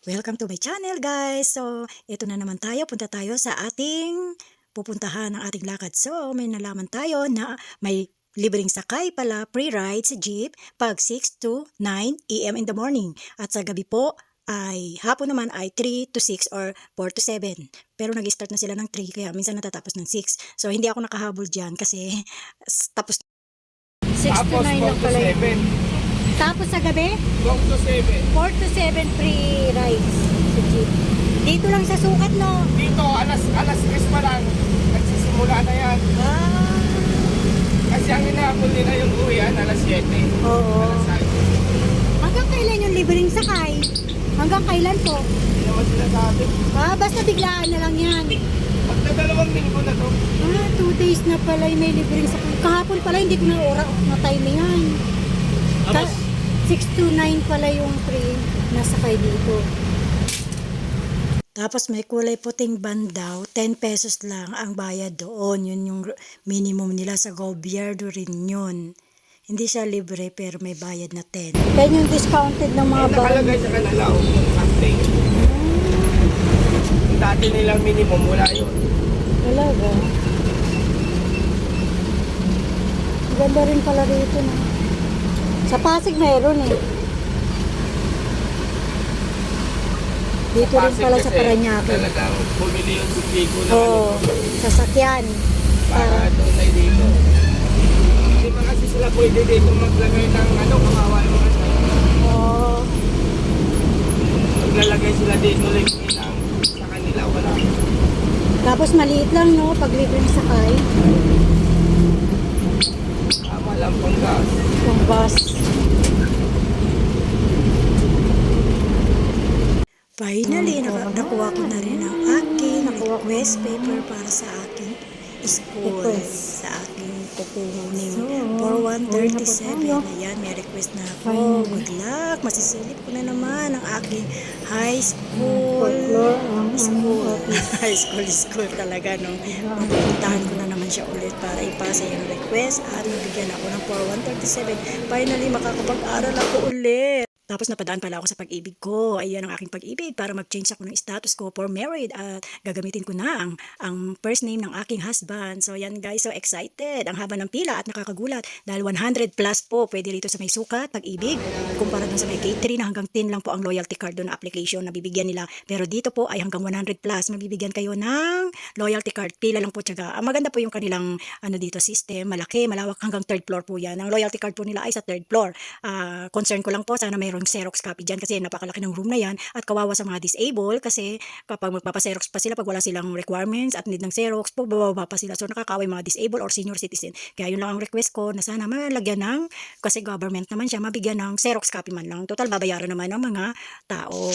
Welcome to my channel guys. So, ito na naman tayo. Punta tayo sa ating pupuntahan ng ating lakad. So, may nalaman tayo na may libreng sakay pala, pre-ride sa jeep pag 6 to 9 AM in the morning. At sa gabi po ay hapon naman ay 3 to 6 or 4 to 7. Pero nag-start na sila ng 3 kaya minsan natatapos ng 6. So, hindi ako nakahabol dyan kasi tapos 6 to Tapos 9 lang 4 to pala. 7. Tapos sa gabi, 4 to 7. 4 to 7 free rides sa jeep. Dito lang sa sukat, no? Dito, alas 3 pa lang. Nagsisimula na yan. Ah, Kasi ang inaabot nila yung uwian, alas 7. oo. Alas 6. Hanggang kailan yung libreng sakay? Hanggang kailan po? Hindi naman sila sabi. Basta biglaan na lang yan. Magdadalawang linggo na to. 2 days na pala yung may libreng sakay. Kahapon pala, hindi ko na na time yan. Tapos, 6 to 9 pala yung free na sakay dito. Tapos may kulay puting van daw, 10 pesos lang ang bayad doon. Yun yung minimum nila sa gobyerno rin yun. Hindi siya libre pero may bayad na 10. Yan yung discounted ng mga van. nakalagay sa kanila yung casting. Dati nilang minimum, wala yun. Talaga. Ganda rin pala rito na. Sa Pasig mayroon eh. Dito rin pala sa Kasi Paranaque. talagang bumili yung subiko na Oo, sasakyan. para doon ay dito. Hindi man kasi sila pwede dito maglagay ng kawawa yung mga Oo. maglalagay sila dito lang sa kanila, wala. Tapos maliit lang no, pag libreng sakay. Tama lang pang gas. Yung bus. Finally, nakuha ko na rin ang aking request paper para sa aking school. Sa aking kukunin for 137. Ayan, may request na ako. Good luck. Masisilip ko na naman ang aking high school. School talaga, no? Pupuntahan ko na naman siya ulit para ipasa yung request at mabigyan ako ng 4137. Finally, makakapag-aral ako ulit. Tapos napadaan pala ako sa pag-ibig ko. Ayan ang aking pag-ibig para mag-change ako ng status ko for married at gagamitin ko na ang first name ng aking husband. So yan guys, so excited. Ang haba ng pila at nakakagulat dahil 100 plus po pwede rito sa may sukat, pag-ibig. Kumpara dun sa may K3 na hanggang 10 lang po ang loyalty card doon na application na bibigyan nila. Pero dito po ay hanggang 100 plus. Mabibigyan kayo ng loyalty card. Pila lang po tiyaga. Maganda po yung kanilang dito system. Malaki, malawak hanggang third floor po yan. Ang loyalty card po nila ay sa third floor. Concern ko lang po, sana mayroong Xerox copy dyan kasi napakalaki ng room na yan at kawawa sa mga disabled kasi kapag magpapaserox pa sila pag wala silang requirements at need ng Xerox po, bababa pa sila. So nakakaway mga disabled or senior citizen. Kaya yun lang ang request ko na sana malagyan ng, kasi government naman siya, mabigyan ng Xerox copy man lang. Total, babayaran naman ng mga tao.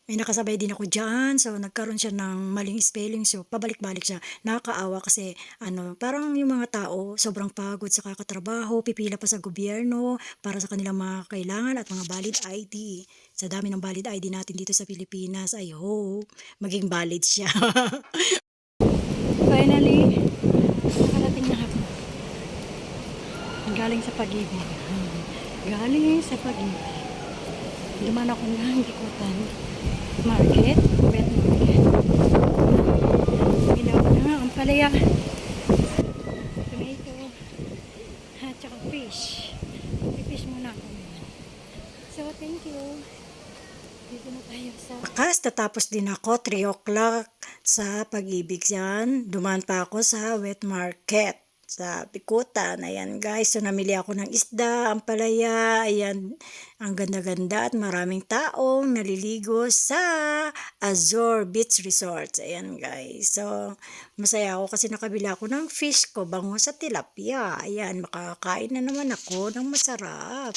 May nakasabay din ako diyan, so nagkaroon siya ng maling spelling, so pabalik-balik siya. Nakakaawa kasi parang yung mga tao sobrang pagod sa kakatrabaho, pipila pa sa gobyerno para sa kanilang mga kailangan at mga valid ID. Sa dami ng valid ID natin dito sa Pilipinas, I hope maging valid siya. Finally, nakarating na ako. Galing sa pag-ibig. Galing sa pag-ibig. Duman ako ng Bikutan Market, wet market. Ilaw na ang palaya, tomato, at saka fish. Fish muna ako. So, thank you. Dito na tayo sa wakas, tatapos din ako 3 o'clock sa pag-ibig yan. Dumaan pa ako sa wet market sa Bikutan. Ayan guys, so namili ako ng isda, ang palaya, ayan, ang ganda-ganda at maraming taong naliligo sa Azure Beach Resort. Ayan guys, so masaya ako kasi nakabila ako ng fish ko, bango sa tilapia. Ayan, makakain na naman ako ng masarap.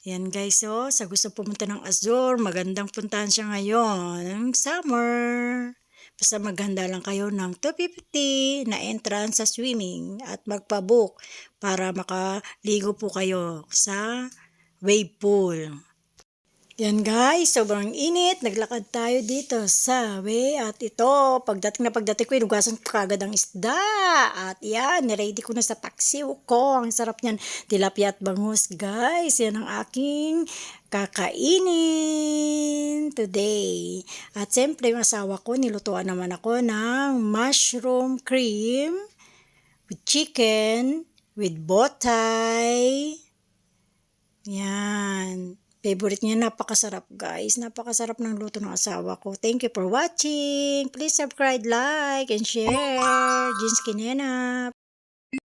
Yan guys, so sa gusto pumunta ng Azure, magandang puntahan siya ngayon, summer. Basta maghanda lang kayo ng 250 na entrance sa swimming at magpa-book para makaligo po kayo sa wave pool. Yan guys, sobrang init. Naglakad tayo dito sa way. At ito, pagdating ko, inugasan ko kagad ang isda. At yan, niready ko na sa paksiw ko. Ang sarap niyan, tilapia at bangus guys. Yan ang aking kakainin today. At siyempre, yung asawa ko, nilutuan naman ako ng mushroom cream with chicken, with botay. Yan. Favorite niya, napakasarap guys. Napakasarap ng luto ng asawa ko. Thank you for watching. Please subscribe, like, and share. Jeans Kinena.